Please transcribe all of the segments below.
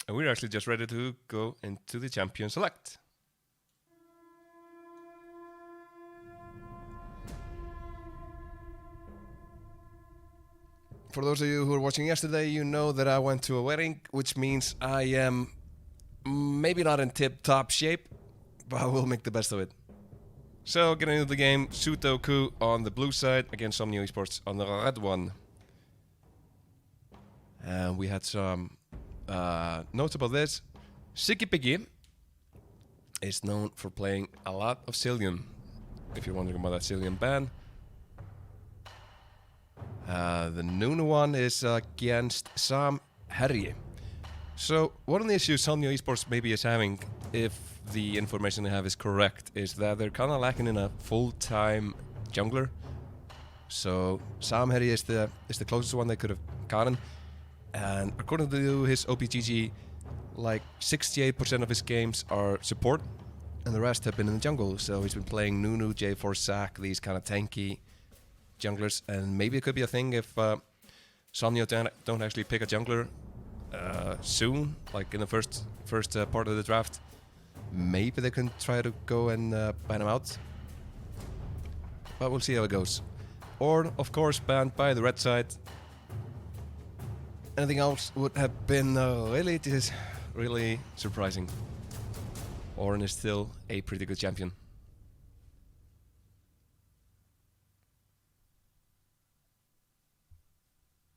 And we're actually just ready to go into the champion select. For those of you who were watching yesterday, you know that I went to a wedding, which means I am maybe not in tip-top shape, but I will make the best of it. So, getting into the game, SUDOKU on the blue side against Somnio eSports on the red one. And we had some notes about this. Siggy is known for playing a lot of Cillian. If you're wondering about that Cillian ban. The Nunu one is against Sam Herje. So one of the issues Somnio eSports maybe is having, if the information they have is correct, is that they're kind of lacking in a full-time jungler. So Sam Herje is the closest one they could have gotten. And according to his OPGG, like 68% of his games are support, and the rest have been in the jungle. So he's been playing Nunu, J4 Zac, these kind of tanky junglers, and maybe it could be a thing if Somnio don't actually pick a jungler soon, like in the first part of the draft. Maybe they can try to go and ban him out, but we'll see how it goes. Ornn, of course, banned by the red side. Anything else would have been really surprising. Ornn is still a pretty good champion.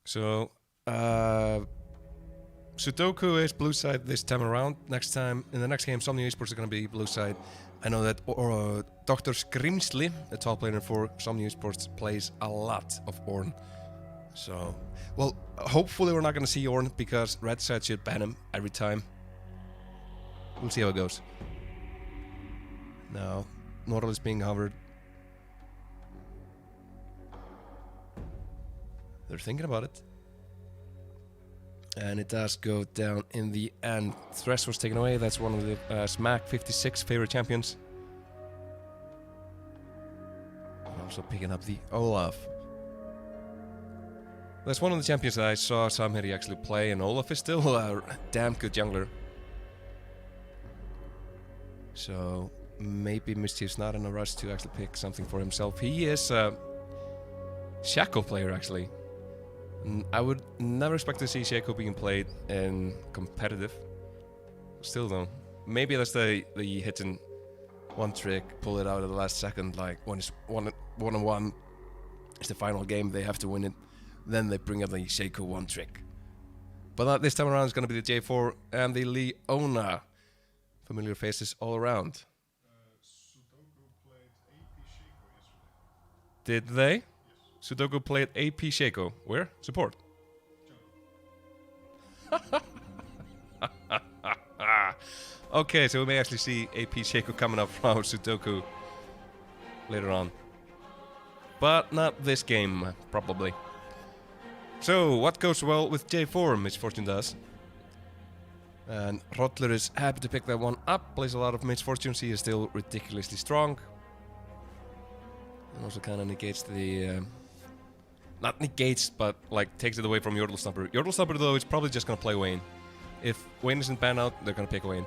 So, SUDOKU is blue side this time around. In the next game, Somnio eSports are going to be blue side. I know that Dr. Skrimsli, the top laner for Somnio eSports, plays a lot of Ornn. So, well, hopefully we're not going to see Ornn because red side should ban him every time. We'll see how it goes. Now, Nordal is being hovered. They're thinking about it. And it does go down in the end. Thresh was taken away. That's one of the Smack 56 favorite champions. Also picking up the Olaf. That's one of the champions that I saw Sam Herje actually play, and Olaf is still a damn good jungler. So maybe Mischief's not in a rush to actually pick something for himself. He is a Shaco player, actually. I would never expect to see Shaco being played in competitive. Still though, maybe that's the hit and one trick, pull it out at the last second, like when it's one on one, it's the final game, they have to win it. Then they bring out the Shaco one trick. But this time around it's going to be the J4 and the Leona. Familiar faces all around. SUDOKU played AP Shaco yesterday. Did they? Yes. SUDOKU played AP Shaco. Where? Support. Okay, so we may actually see AP Shaco coming up from SUDOKU later on. But not this game, probably. So, what goes well with J4, Misfortune does. And Rottler is happy to pick that one up, plays a lot of Misfortunes, he is still ridiculously strong. And also kind of negates the... not negates, but like takes it away from Yordle Stumper. Yordle Stumper though is probably just going to play Wayne. If Wayne isn't banned out, they're going to pick Wayne.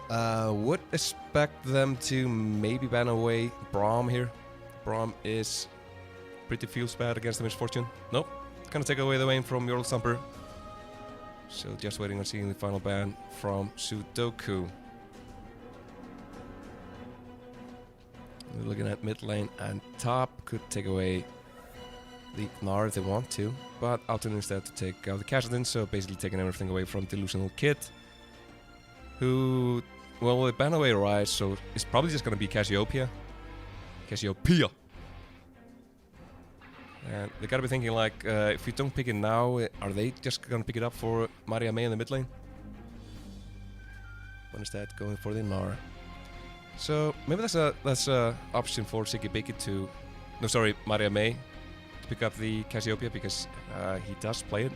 Would expect them to maybe ban away Braum here. Braum is pretty feels bad against the Misfortune. Nope. Gonna take away the Wayne from Yordle Stumper. So just waiting on seeing the final ban from SUDOKU. We're looking at mid lane and top. Could take away the Gnar if they want to, but opting instead to take out the Kassadin, so basically taking everything away from Delusional Kid. Who, well, they ban away Rise, so it's probably just gonna be Cassiopeia. And they gotta be thinking like, if we don't pick it now, are they just gonna pick it up for Maria May in the mid lane? But instead going for the Gnar. So maybe that's a option for Siggy to, no sorry, Maria May to pick up the Cassiopeia because he does play it.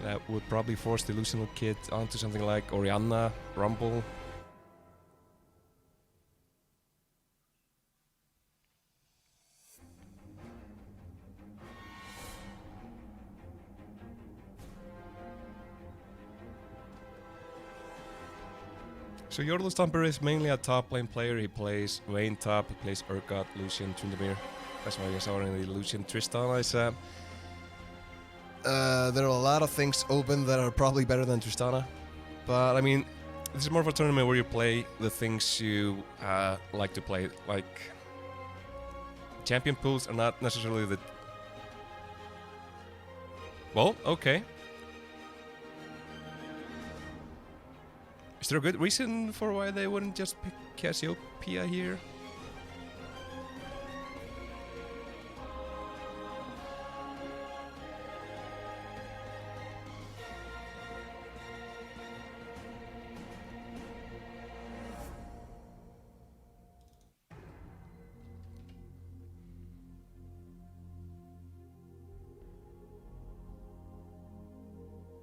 That would probably force the Delusional Kid onto something like Orianna, Rumble. So Yordle Stomper is mainly a top lane player. He plays Vayne top, he plays Urgot, Lucian, Tryndamere. That's why you saw in the Lucian Tristana is there are a lot of things open that are probably better than Tristana. But I mean, this is more of a tournament where you play the things you like to play. Like, champion pools are not necessarily the... Well, okay. Is there a good reason for why they wouldn't just pick Cassiopeia here?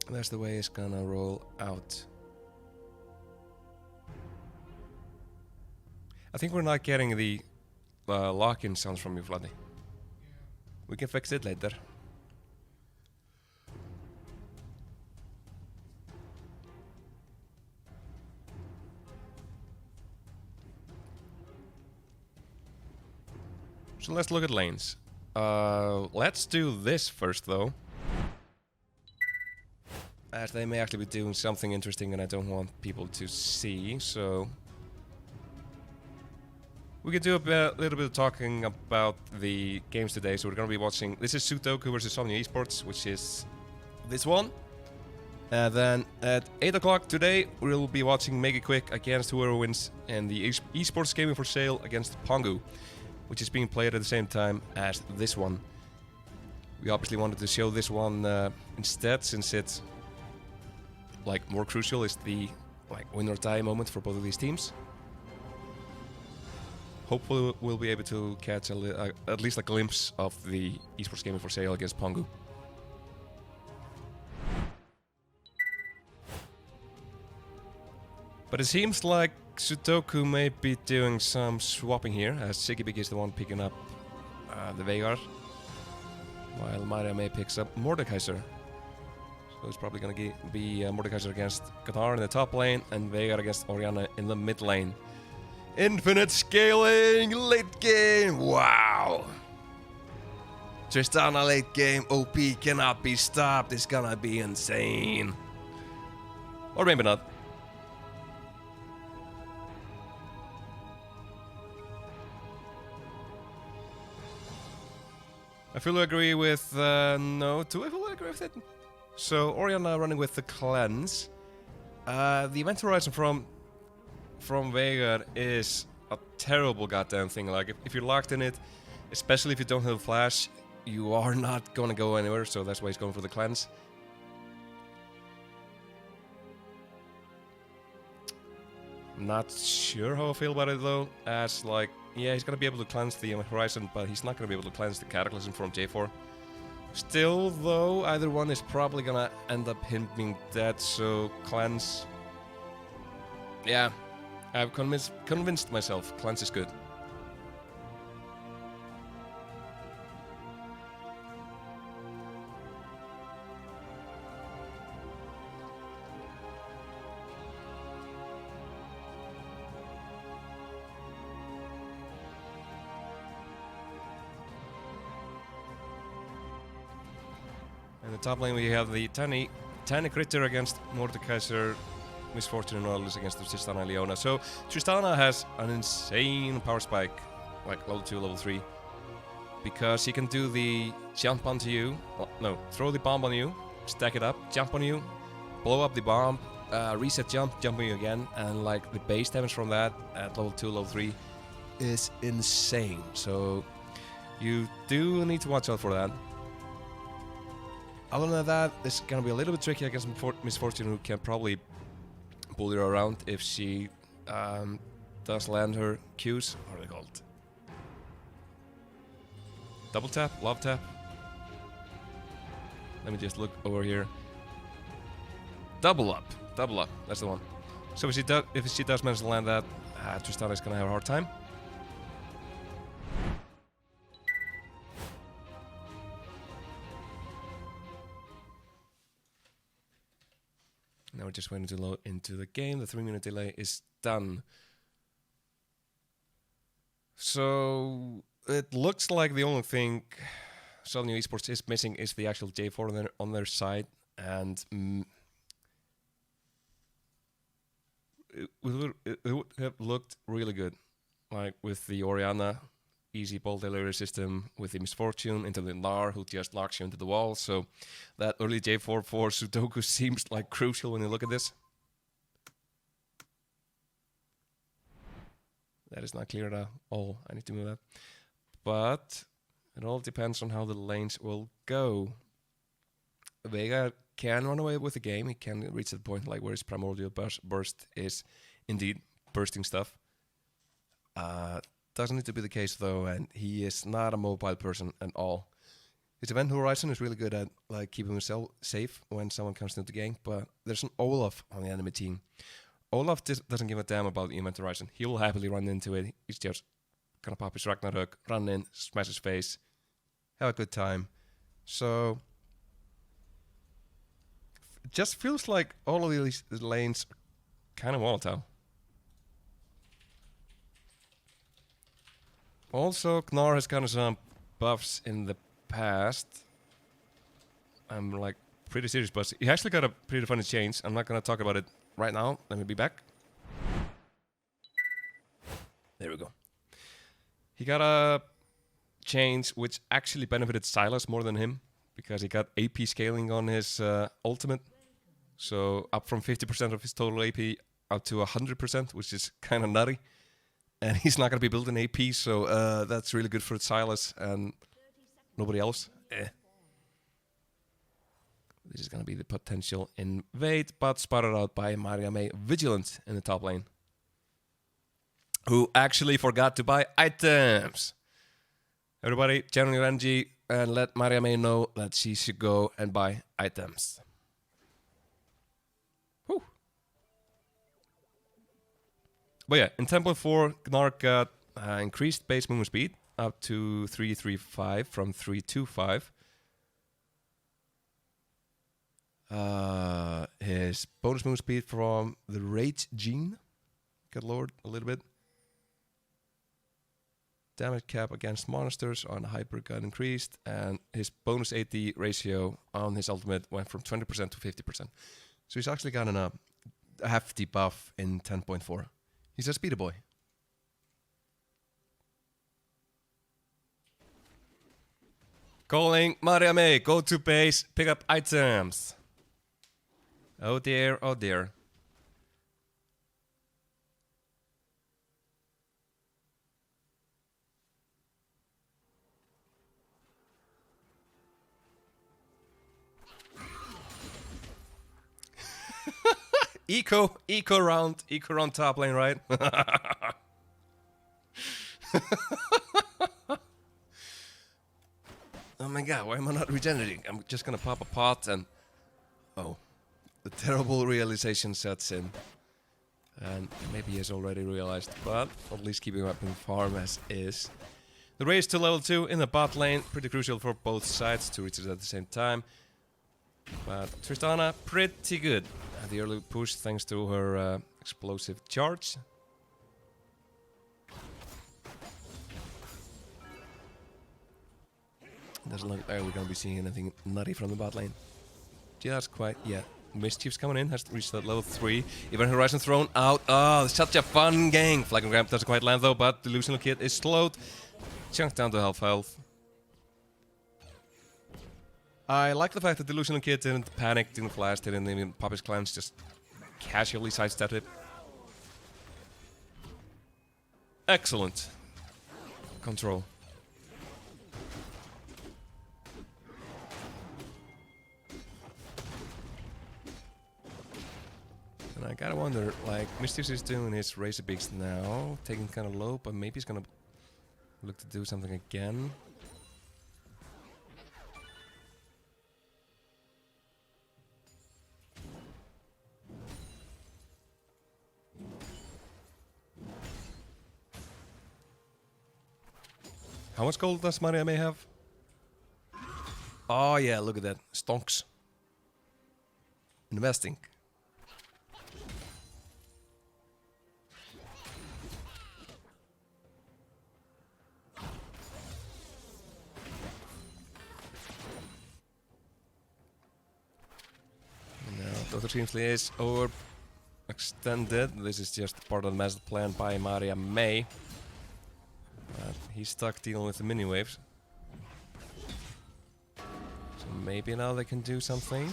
That's the way it's gonna roll out. I think we're not getting the lock-in sounds from you, Vladdy. We can fix it later. So let's look at lanes. Let's do this first, though. As they may actually be doing something interesting and I don't want people to see, so... We can do a little bit of talking about the games today, so we're gonna be watching... This is SUDOKU versus Somnio eSports, which is this one. And then at 8 o'clock today, we'll be watching Make It Quick against whoever wins in the eSports Gaming for Sale against Pongu, which is being played at the same time as this one. We obviously wanted to show this one instead, since it's like more crucial. Is the win or die moment for both of these teams. Hopefully we'll be able to catch at least a glimpse of the eSports Gaming for Sale against Pongu. But it seems like SUDOKU may be doing some swapping here, as Sigibig is the one picking up the Veigar, while Maria May picks up Mordekaiser. So it's probably going to be Mordekaiser against Qatar in the top lane, and Veigar against Orianna in the mid lane. Infinite scaling, late game, wow! Tristana late game, OP cannot be stopped, it's gonna be insane. Or maybe not. I fully agree with, no, do I fully agree with it? So, Orianna running with the cleanse. The event horizon from Veigar is a terrible goddamn thing. Like, if you're locked in it, especially if you don't have a flash, you are not gonna go anywhere, so that's why he's going for the cleanse. I'm not sure how I feel about it though, as like, yeah, he's gonna be able to cleanse the horizon, but he's not gonna be able to cleanse the Cataclysm from J4. Still though, either one is probably gonna end up him being dead, so cleanse... Yeah, I've convinced myself, cleanse is good. In the top lane we have the tiny critter against Mordekaiser, Misfortune and Nautilus against the Tristana and Leona. So Tristana has an insane power spike, like level 2, level 3, because he can do the jump onto you, well, no, throw the bomb on you, stack it up, jump on you, blow up the bomb, reset jump on you again, and like the base damage from that at level 2, level 3 is insane. So you do need to watch out for that. Other than that, it's gonna be a little bit tricky against Misfortune, who can probably bully her around if she does land her Qs. What are they called? Double tap? Love tap? Let me just look over here. Double up. Double up. That's the one. So if she does manage to land that, Tristana is gonna have a hard time. Now we're just waiting to load into the game. The 3-minute delay is done. So it looks like the only thing Somnio eSports is missing is the actual J4 on their side, and it would have looked really good, like with the Oriana easy ball delivery system, with the Misfortune into the Nar, who just locks you into the wall. So that early J4 for SUDOKU seems like crucial when you look at this. That is not clear at all. I need to move that. But it all depends on how the lanes will go. Vega can run away with the game. He can reach the point like where his primordial burst is indeed bursting stuff. Doesn't need to be the case though, and he is not a mobile person at all. His event horizon is really good at like keeping himself safe when someone comes into the game, but there's an Olaf on the enemy team. Olaf doesn't give a damn about the event horizon. He will happily run into it. He's just gonna pop his Ragnarok, run in, smash his face, have a good time. So it just feels like all of these lanes are kind of volatile. Also, Gnar has gotten some buffs in the past. I'm like pretty serious, but he actually got a pretty funny change. I'm not gonna talk about it right now. Let me be back. There we go. He got a change which actually benefited Silas more than him, because he got AP scaling on his ultimate. So up from 50% of his total AP up to 100%, which is kind of nutty. And he's not going to be building AP, so that's really good for Silas and nobody else. This is going to be the potential invade, but spotted out by Maria May Vigilant in the top lane, who actually forgot to buy items. Everybody, channel your energy and let Maria May know that she should go and buy items. Whew. But yeah, in Temple 4, Gnar got increased base movement speed up to 335 from 325. His bonus move speed from the Rage Gene got lowered a little bit. Damage cap against monsters on Hyper got increased, and his bonus AD ratio on his ultimate went from 20% to 50%. So he's actually gotten a hefty buff in 10.4. He's a speeder boy. Calling Maria May, go to base, pick up items. Oh dear, oh dear. Eco round top lane, right? Oh my god, why am I not regenerating? I'm just gonna pop a pot and... Oh. The terrible realization sets in. And maybe he has already realized, but at least keeping up in farm as is. The race to level 2 in the bot lane, pretty crucial for both sides to reach it at the same time. But Tristana, pretty good at the early push thanks to her explosive charge. Doesn't look like we're gonna be seeing anything nutty from the bot lane. Just quite yet. Mischief's coming in, has reached that level 3. Even Horizon thrown out. Oh, such a fun game. Flag and Grab doesn't quite land though, but Delusional Kid is slowed. Chunked down to half health. I like the fact that Delusional Kid didn't panic, didn't flash, didn't even pop his cleanse, just casually sidestepped it. Excellent control. And I gotta wonder, like, Mischief is doing his Razor Beaks now, taking kind of low, but maybe he's gonna look to do something again. How much gold does Maria May have? Oh yeah, look at that. Stonks. Investing. Dr. Grimsley is overextended. This is just part of the master plan by Maria May. He's stuck dealing with the mini waves. So maybe now they can do something.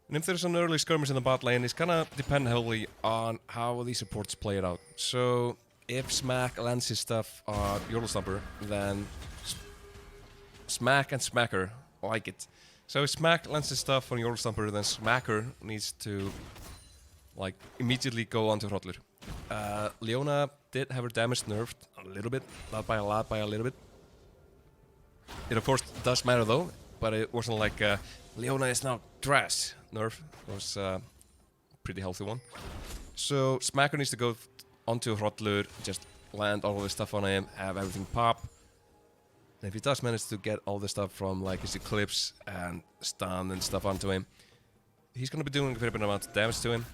And if there's an early skirmish in the bot lane, it's gonna depend heavily on how the supports play it out. So if Smack lands his stuff on Yordle then Smack and Smacker like it. So if Smack lands his stuff on Yordle then Smacker needs to like immediately go onto Hrollur. Leona did have her damage nerfed a little bit, not by a lot, by a little bit. It of course does matter though, but it wasn't like Leona is now trash. Nerf was a pretty healthy one. So Smacker needs to go onto Hrollur, just land all of the stuff on him, have everything pop. And if he does manage to get all the stuff from like his Eclipse and stun and stuff onto him, he's gonna be doing a fair bit amount of damage to him,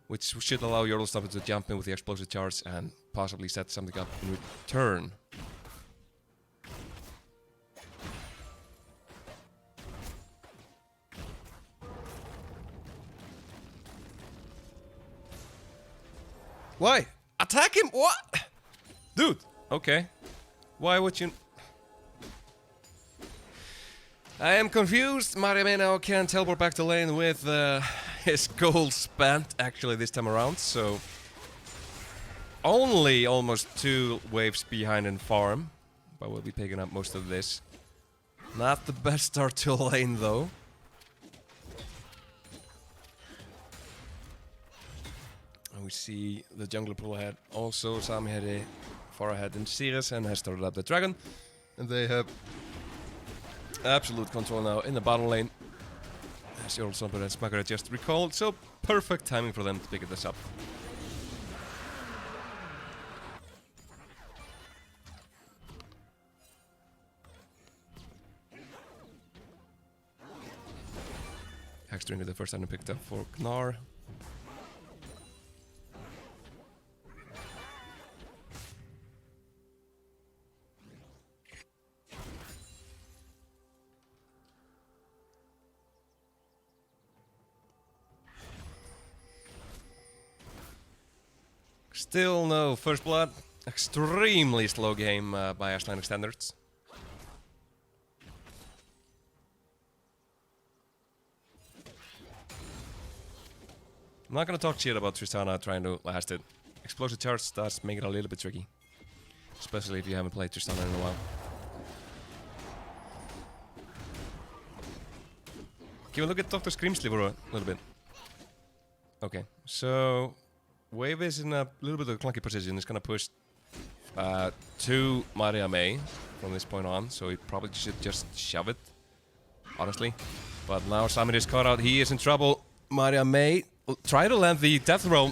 which should allow Yordle to jump in with the explosive charge and possibly set something up in return. Why? Attack him? What? Dude, okay. Why would you... I am confused. Maria now can teleport back to lane with his gold spent actually this time around, so... Only almost 2 waves behind in farm, but we'll be picking up most of this. Not the best start to lane though. We see the jungler pull ahead. Also, Sami had a far ahead in Sirius and has started up the dragon. And they have absolute control now in the bottom lane. As Yordle and Smacker just recalled, so perfect timing for them to pick this up. Hexdringer the first item picked up for Gnar. Still no first blood. Extremely slow game by Icelandic standards. I'm not gonna talk shit about Tristana trying to last it. Explosive charge does make it a little bit tricky. Especially if you haven't played Tristana in a while. Can we look at Dr. Grimsley for a little bit? Okay, so... Wave is in a little bit of a clunky position. It's gonna push to Maria May from this point on, so he probably should just shove it, honestly. But now Samir is caught out. He is in trouble. Maria May try to land the death roll.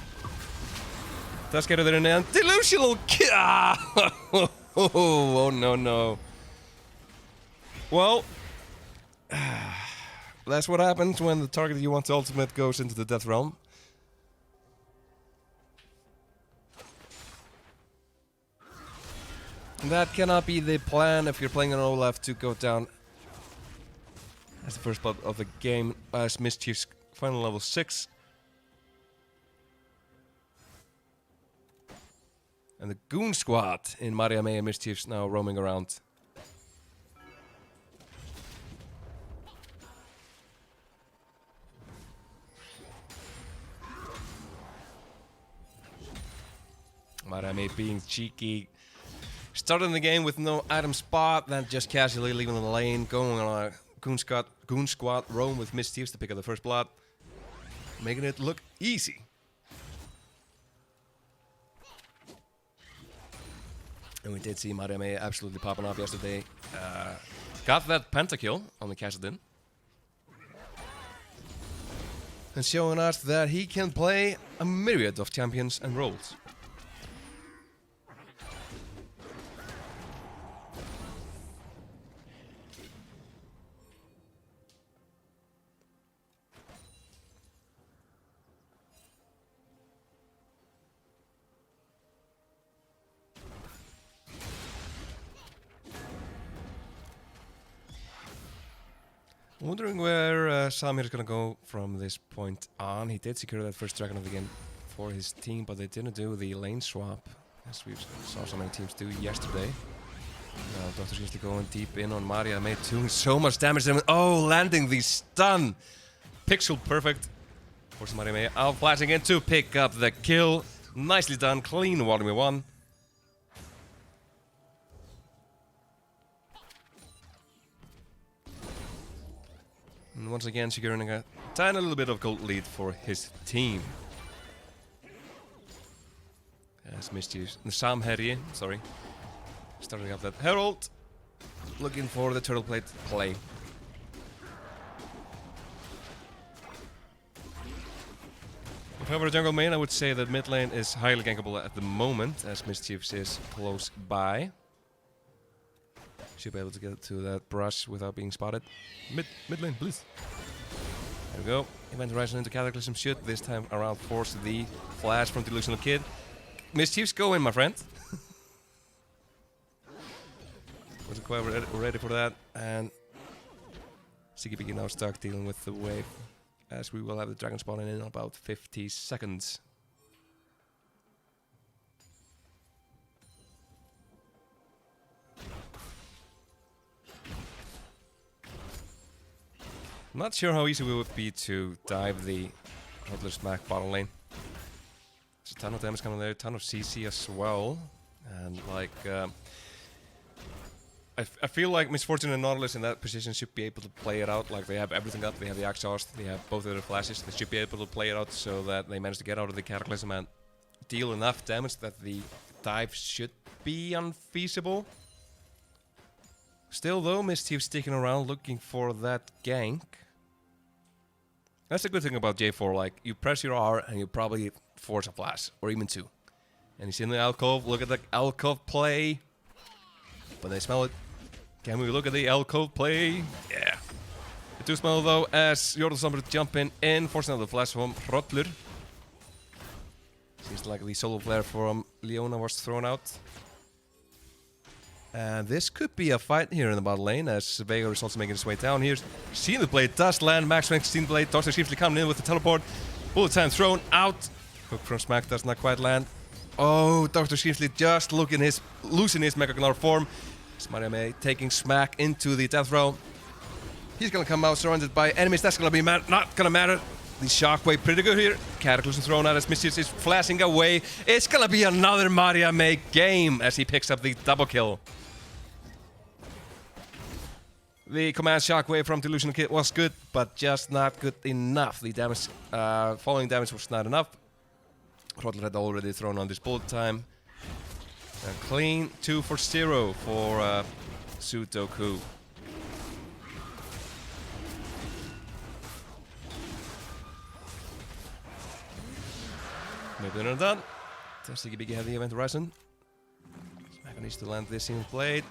Does get her there in the end. Delusional kill! Oh no no. Well, that's what happens when the target you want to ultimate goes into the death realm. That cannot be the plan if you're playing an Olaf to go down as the first blood of the game as Mischief's final level 6. And the Goon Squad in Maria May and Mischief's now roaming around. Maria May being cheeky. Starting the game with no item spot, then just casually leaving the lane, going on a Goon Squad roam with Mischiefs to pick up the first blood, making it look easy. And we did see Maria May absolutely popping off yesterday. Got that pentakill on the Kassadin. And showing us that he can play a myriad of champions and roles. Wondering where Samir is gonna go from this point on. He did secure that first dragon of the game for his team, but they didn't do the lane swap, as we saw so many teams do yesterday. Now Doctor seems to go in deep in on Maria, made doing so much damage to him. Oh, landing the stun! Pixel perfect. Forces Maria May out flashing in to pick up the kill. Nicely done, clean Vladimir 1. And once again securing a tiny little bit of gold lead for his team. As Mischief, Sam Herrie, sorry. Starting up that Herald. Looking for the turtle plate play. If I were a jungle main, I would say that mid lane is highly gankable at the moment, as Mischief is close by. Should be able to get to that brush without being spotted. Mid lane, please. There we go. Event Horizon into Cataclysm should this time around force the flash from Delusional Kid. Mischief's going, my friend. Wasn't quite ready for that, and Siggy Biggy now stuck dealing with the wave, as we will have the dragon spawning in about 50 seconds. I'm not sure how easy it would be to dive the Toddler Smack bottom lane. There's a ton of damage coming there, a ton of CC as well, and like I feel like Misfortune and Nautilus in that position should be able to play it out. Like, they have everything up, they have the exhaust, they have both of their flashes. They should be able to play it out so that they manage to get out of the Cataclysm and deal enough damage that the dive should be unfeasible. Still though, Mischief sticking around looking for that gank. That's the good thing about J4, like, you press your R and you probably force a flash, or even two. And he's in the alcove, look at the alcove play. But they smell it. Can we look at the alcove play? Yeah. They do smell though, as Yordle Summer jumping in, forcing out the flash from Hrollur. Seems like the solo flare from Leona was thrown out. And this could be a fight here in the bottom lane, as Veigar is also making his way down here. Seen the blade does land, max strength, seen the blade. Doctor seems to be coming in with the teleport. Bullet time thrown out. Hook from Smack does not quite land. Oh, Dr. Sheemsley just losing his Mega Gnar form. Maria May taking Smack into the death row. He's gonna come out surrounded by enemies. That's gonna be not gonna matter. The shockwave pretty good here. Cataclysm thrown out as Mischief is flashing away. It's gonna be another Maria May game as he picks up the double kill. The command shockwave from Delusional Kid was good, but just not good enough. The damage, falling damage was not enough. Hrollur had already thrown on this bullet time. A clean 2-0 for SUDOKU. Maybe they're not done. Siggy Biggy had the Event Horizon. Smacker needs to land this in blade.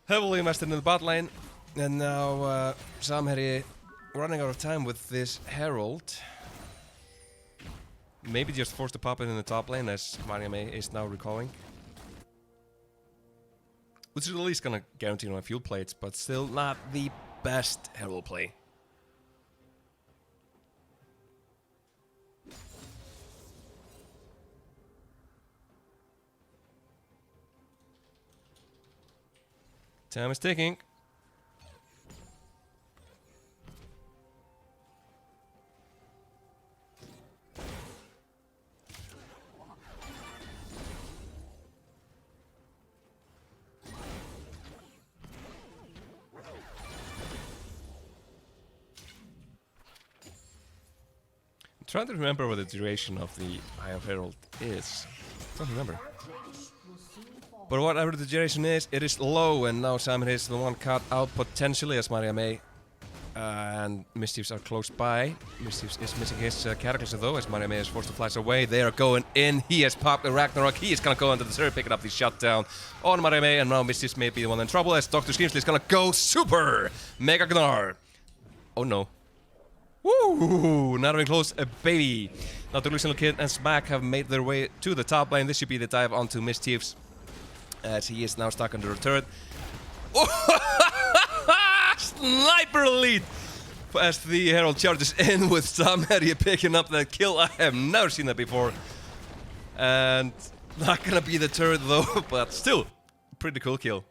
Heavily invested in the bot lane. And now Sam Herrie running out of time with this Herald. Maybe just forced to pop it in the top lane, as Maria May is now recalling. Which is at least gonna guarantee my field plates, but still not the best Herald play. Time is ticking. I'm trying to remember what the duration of the Eye of Herald is. I don't remember. But whatever the duration is, it is low, and now Simon is the one cut out potentially as Maria May and Mischiefs are close by. Mischiefs is missing his Cataclysm though, as Maria May is forced to flash away. They are going in. He has popped the Ragnarok. He is gonna go into the turret, picking up the shutdown on Maria May, and now Mischiefs may be the one in trouble as Dr. Skimsley is gonna go super Mega Gnar. Oh no. Woo! Not even close, a baby. Now Delusional Kid and Smack have made their way to the top lane. This should be the dive onto Mischiefs. as he is now stuck under a turret. Sniper elite! As the Herald charges in with Somnio picking up that kill. I have never seen that before. And not gonna be the turret though, but still, pretty cool kill.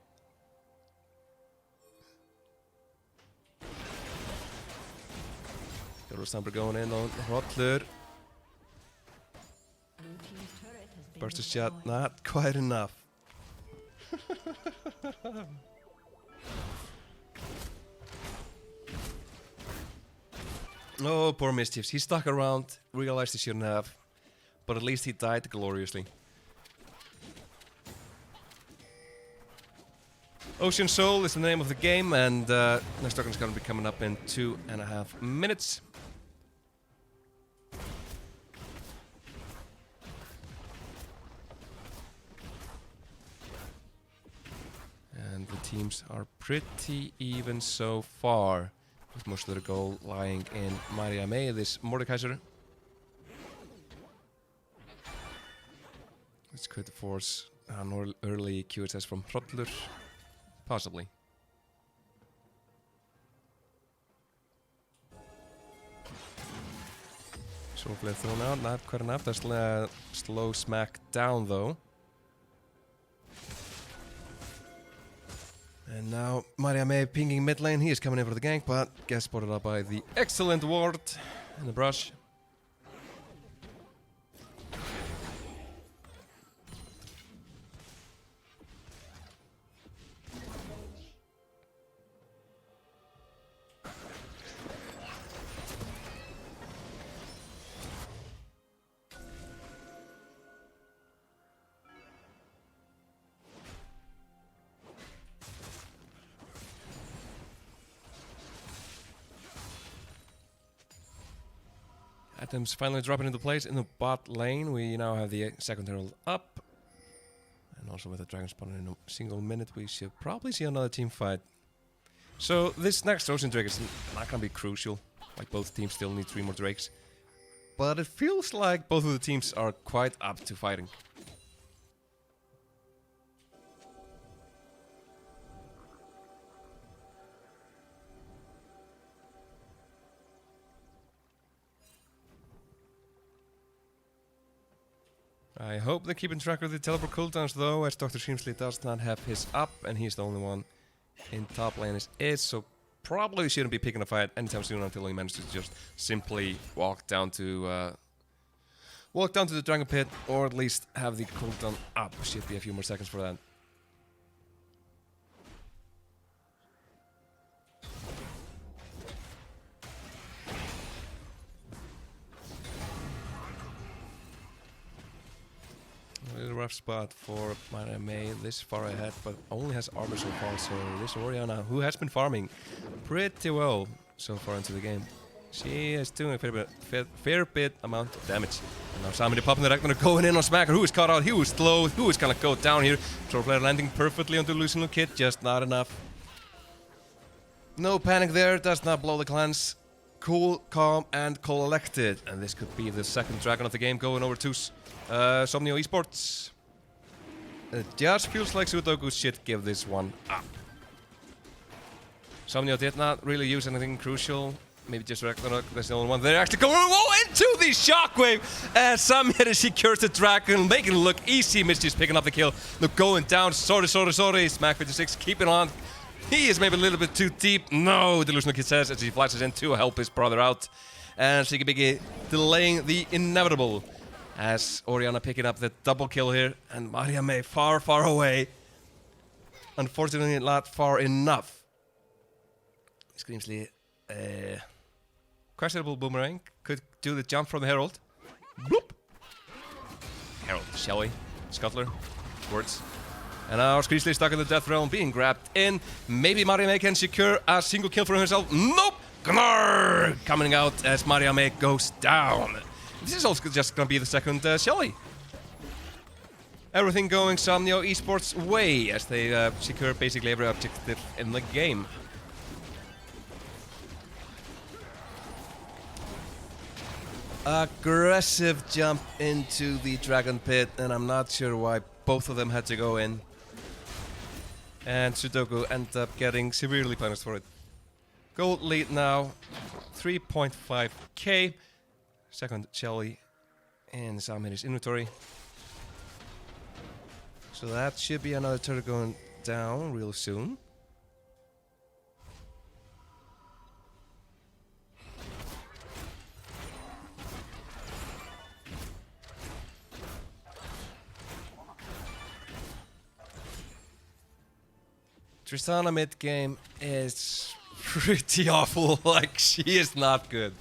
Stamper going in on Hrollur. Burst a shot, not quite enough. Oh, poor Mischiefs. He stuck around, realized he shouldn't have, but at least he died gloriously. Ocean Soul is the name of the game, and next token is going to be coming up in 2.5 minutes. And the teams are pretty even so far, with most of their goal lying in Maria May, this Mordekaiser. This could force an early QSS from Hrollur, possibly. So flip thrown out, not quite enough. That's slow smack down though. And now Maria May pinging mid lane. He is coming in for the gank, but gets spotted up by the excellent ward in the brush. Items finally dropping into place in the bot lane. We now have the second herald up. And also with the dragon spawning in a single minute, we should probably see another team fight. So this next Ocean Drake is not going to be crucial. Like both teams still need 3 more Drakes. But it feels like both of the teams are quite up to fighting. I hope they're keeping track of the teleport cooldowns though, as Dr. Shrimsley does not have his up, and he's the only one in top lane as is, so probably shouldn't be picking a fight anytime soon until he manages to just simply walk down to the Dragon Pit, or at least have the cooldown up. Should be a few more seconds for that. A little rough spot for Maria May this far ahead, but only has armor so far, so this Orianna, who has been farming pretty well so far into the game, she is doing a fair bit amount of damage. And now Somnio popping the Ragnarok, going in on Smacker, who is caught out, he was slow, who is gonna go down here. Troll player landing perfectly onto Luciano Kid, just not enough. No panic there, does not blow the clans. Cool, calm, and collected. And this could be the second dragon of the game going over to Somnio eSports. It just feels like SUDOKU should give this one up. Somnio did not really use anything crucial. Maybe just Ragnarok, that's the only one. They're actually going into the shockwave as Somnio secures the dragon, making it look easy. Mischief's picking up the kill. Look, going down. Sorry. Smack 56, keeping on. He is maybe a little bit too deep. No, Delusional Kid says as he flashes in to help his brother out. And Shigibigi delaying the inevitable. As Orianna picking up the double kill here. And Maria May far, far away. Unfortunately, not far enough. Screamsly, questionable boomerang. Could do the jump from the Herald. Bloop. Herald, shall we? Scuttler. Words. And now Screamsly stuck in the death realm, being grabbed in. Maybe Maria May can secure a single kill for herself. Nope! Gnarr! Coming out as Maria May goes down. This is also just gonna be the second Shelly. Everything going Somnio eSports way as they secure basically every objective in the game. Aggressive jump into the Dragon Pit, and I'm not sure why both of them had to go in. And SUDOKU end up getting severely punished for it. Gold lead now, 3.5k. Second Shelly in Samiri's inventory. So that should be another turret going down real soon. Tristana mid game is pretty awful. Like, she is not good.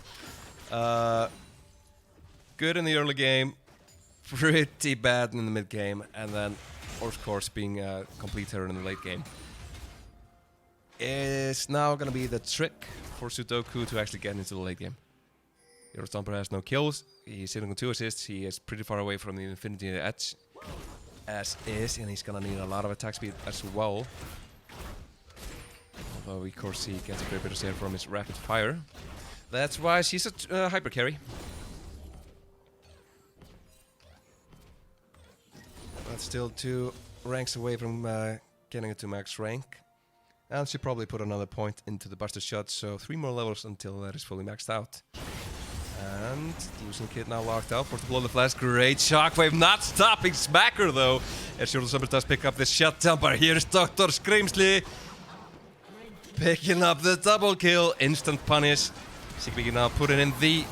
Good in the early game, pretty bad in the mid game, and then of course being a complete terror in the late game. It's now gonna be the trick for SUDOKU to actually get into the late game. Eurostomper has no kills, he's sitting on 2 assists, he is pretty far away from the Infinity Edge as is, and he's gonna need a lot of attack speed as well. Although of course he gets a great bit of save from his rapid fire. That's why she's a hyper carry. But still 2 ranks away from getting it to max rank. And she probably put another point into the Buster Shot, so 3 more levels until that is fully maxed out. And Delusional Kid now locked out for the blow of the flash. Great shockwave, not stopping Smacker though. As Eurostomper does pick up this shutdown, but here's Dr. Screamsley picking up the double kill, instant punish. Sigviki now putting in the...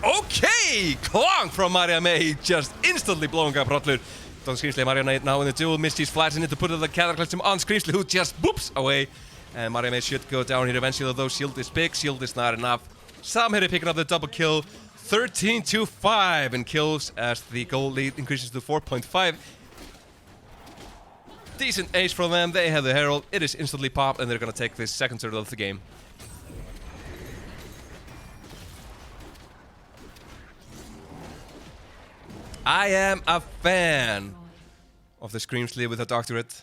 Okay! Clong from Maria May, just instantly blowing up Hrollur. Dr. Screamsley and Maria May now in the duel. Misty's flashing in to put the Cataclysm on Screamsley, who just boops away. And Maria May should go down here eventually, although shield is big, shield is not enough. Samhiri picking up the double kill, 13-5 in kills as the gold lead increases to 4.5. Decent ace from them, they have the Herald, it is instantly popped, and they're gonna take this second turtle of the game. I am a fan of the Screamsley with a doctorate.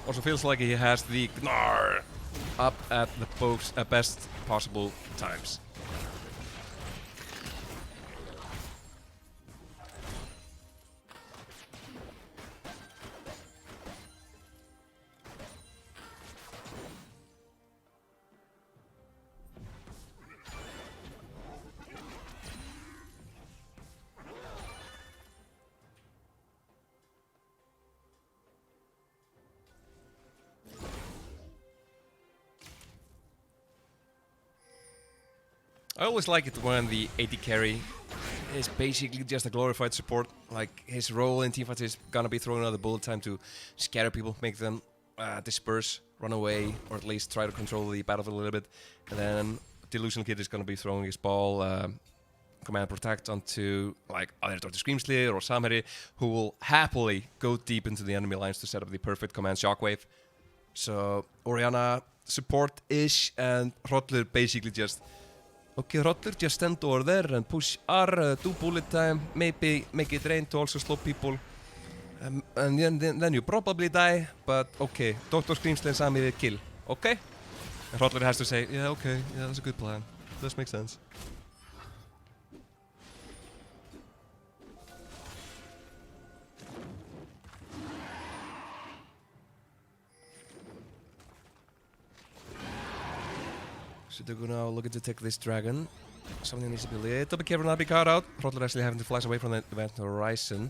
Also feels like he has the Gnar up at the best possible times. I always like it when the AD carry is basically just a glorified support. Like, his role in teamfights is gonna be throwing out the bullet time to scatter people, make them disperse, run away, or at least try to control the battlefield a little bit. And then Delusional Kid is gonna be throwing his ball, command protect onto like either Dr. Screamsley or Samhiri, who will happily go deep into the enemy lines to set up the perfect command shockwave. So Orianna support-ish, and Hrollur basically just... Okay, Hrollur, just stand over there and push R, do bullet time, maybe make it rain to also slow people. And then you probably die, but okay, Dr. Screamsley and Sammy will kill, okay? And Hrollur has to say, yeah, okay, yeah, that's a good plan. Does make sense. SUDOKU now looking to take this dragon. Something needs to be a little bit careful not to be caught out. Hrollur actually having to flash away from the event horizon.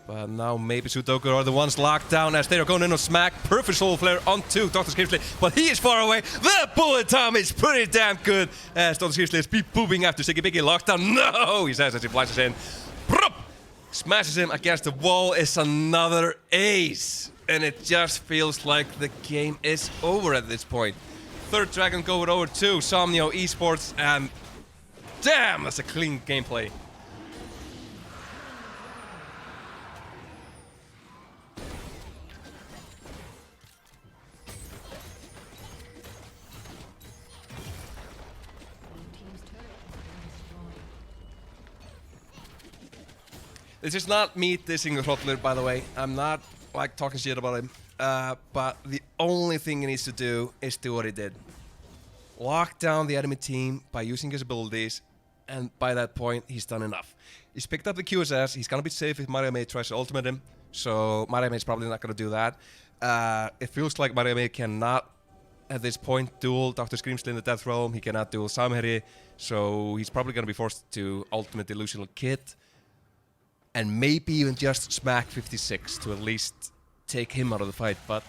But now maybe SUDOKU are the ones locked down as they are going in on smack. Perfect soul flare onto Dr. Screamsley, but he is far away. The bullet time is pretty damn good as Dr. Screamsley is booping after Siggy locked down. No, he says as he flashes in. Brup! Smashes him against the wall. Is another ace. And it just feels like the game is over at this point. Third dragon going over to Somnio eSports, and damn, that's a clean gameplay. This is not me dissing Hrollur, by the way. I'm not like talking shit about him. But the only thing he needs to do is do what he did. Lock down the enemy team by using his abilities, and by that point, he's done enough. He's picked up the QSS. He's gonna be safe if Mariame tries to ultimate him. So Mariame is probably not gonna do that. It feels like Mariame cannot, at this point, duel Dr. Screamsley in the Death Realm. He cannot duel Samherji. So he's probably gonna be forced to ultimate Delusional Kid. And maybe even just smack 56 to at least take him out of the fight. But,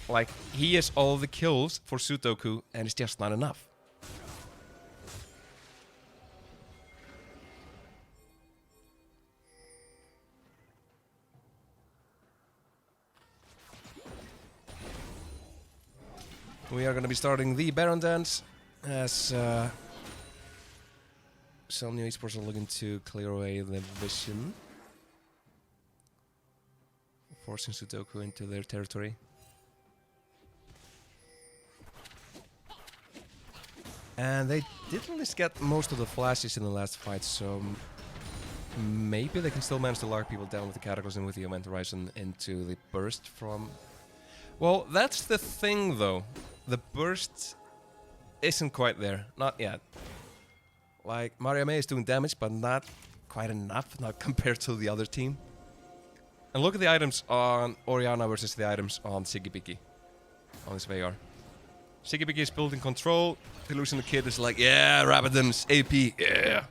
like, he has all the kills for SUDOKU, and it's just not enough. We are going to be starting the Baron Dance as Somnio eSports are looking to clear away the vision, forcing SUDOKU into their territory. And they did at least get most of the flashes in the last fight, so maybe they can still manage to lock people down with the Cataclysm with the Event Horizon into the burst from... Well, that's the thing though. The burst isn't quite there. Not yet. Like, Mariame is doing damage, but not quite enough, not compared to the other team. And look at the items on Orianna versus the items on Sigibiki. On this VAR. Sigibiki is building control. Delusional Kid is like, yeah, Rabadon's AP, yeah.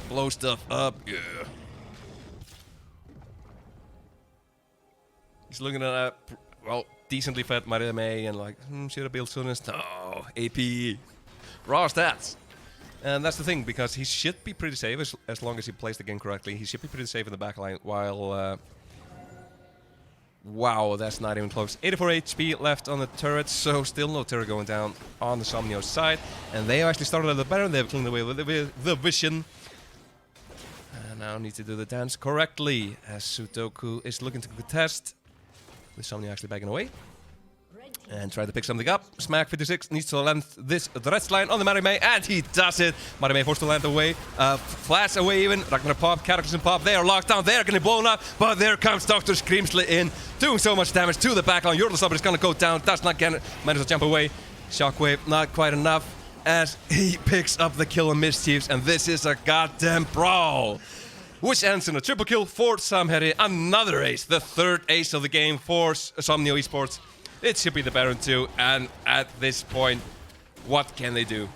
Blow stuff up, yeah. He's looking at a, well, decently fed Mariame and like, should I build Sunnis? No, AP. Raw stats. And that's the thing, because he should be pretty safe as long as he plays the game correctly. He should be pretty safe in the backline, while... wow, that's not even close. 84 HP left on the turret, so still no turret going down on the Somnio side. And they actually started at the Baron, they've cleaned away with the vision. And now need to do the dance correctly, as SUDOKU is looking to contest. The Somnio actually backing away. And try to pick something up. Smack 56 needs to land this Dreads line on the Mariame, and he does it. Mariame forced to land away. Flash away even. Ragnar pop, Cataclysm pop. They are locked down. They are getting blown up. But there comes Dr. Screamsley in, doing so much damage to the backline. Yordle is going to go down. Does not get it. Manage to jump away. Shockwave, not quite enough. As he picks up the kill on Mischiefs. And this is a goddamn brawl, which ends in a triple kill for Samherji. Another ace. The third ace of the game for Somnio eSports. It should be the Baron 2, and at this point, what can they do?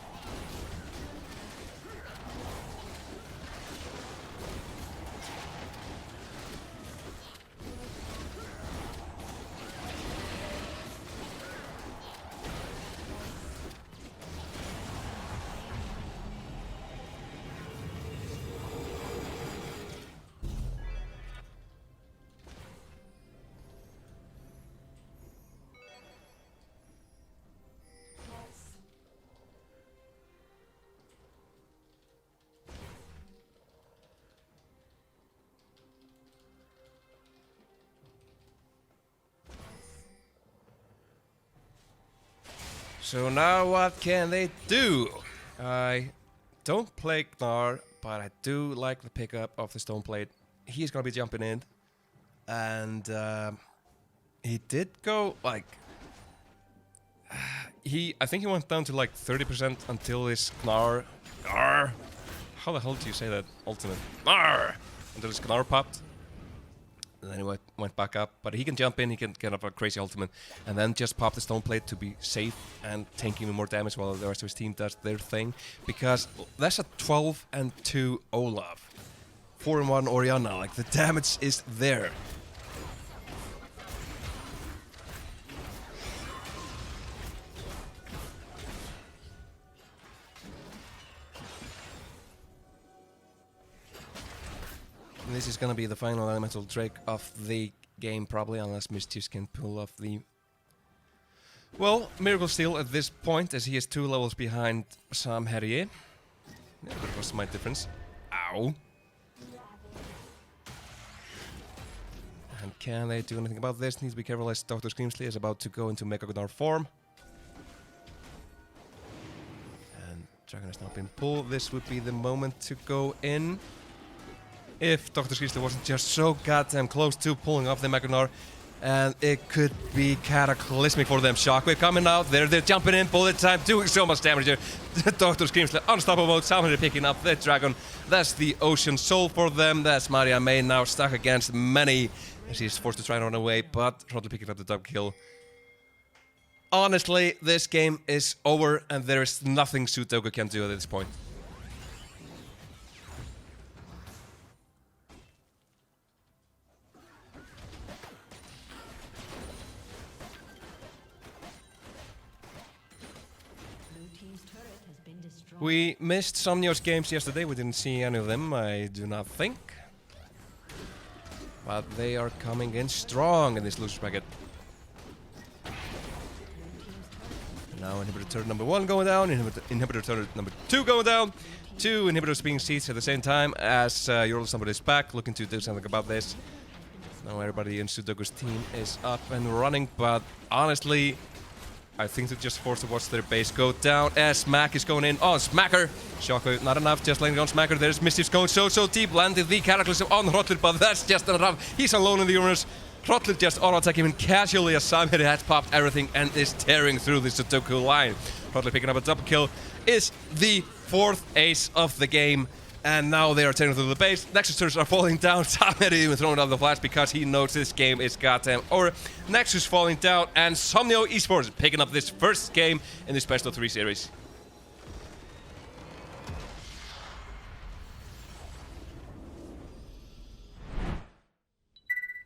So now what can they do? I don't play Gnar, but I do like the pickup of the Stone Blade. He's gonna be jumping in. And he did go like... I think he went down to like 30% until his Gnar... Gnar! How the hell do you say that? Ultimate. Gnar! Until his Gnar popped. And then he went back up, but he can jump in, he can get up a crazy ultimate, and then just pop the Stone Plate to be safe and tank even more damage while the rest of his team does their thing. Because that's a 12-2 Olaf. 4-1 Orianna, like the damage is there. This is gonna be the final elemental Drake of the game, probably, unless Mischiefs can pull off the... Well, Miracle Steel at this point, as he is 2 levels behind Samherji. Yeah, that was my difference. Ow! And can they do anything about this? Need to be careful as Dr. Screamsley is about to go into Mega Gnar form. And Dragon has now been pulled. This would be the moment to go in. If Dr. Screamsley wasn't just so goddamn close to pulling off the Mega Gnar. And it could be cataclysmic for them. Shockwave coming out, they're jumping in, bullet time, doing so much damage here. Doctor screams unstoppable mode, Somnio picking up the dragon. That's the Ocean Soul for them. That's Maria May now stuck against many. She's forced to try and run away, but Hrollir picking up the double kill. Honestly, this game is over and there is nothing SUDOKU can do at this point. We missed Somnio's games yesterday, we didn't see any of them, I do not think. But they are coming in strong in this loser bracket. Now inhibitor turret number 1 going down, inhibitor turret number 2 going down. 2 inhibitors being seized at the same time as somebody is back, looking to do something about this. Now everybody in SUDOKU's team is up and running, but honestly, I think they just forced to watch their base go down as Smack is going in on Smacker. Shockwave, not enough, just landing on Smacker. There's Mischief's going so deep, landed the Cataclysm on Hrollir, but that's just not enough. He's alone in the universe. Hrollir just auto-attacking him casually as Samir has popped everything and is tearing through the SUDOKU line. Hrollir picking up a double kill is the 4th ace of the game. And now they are tearing through the base. Nexus turrets are falling down. Samir even throwing out the flash because he knows this game is goddamn over. Nexus falling down and Somnio eSports picking up this first game in this best of 3 series.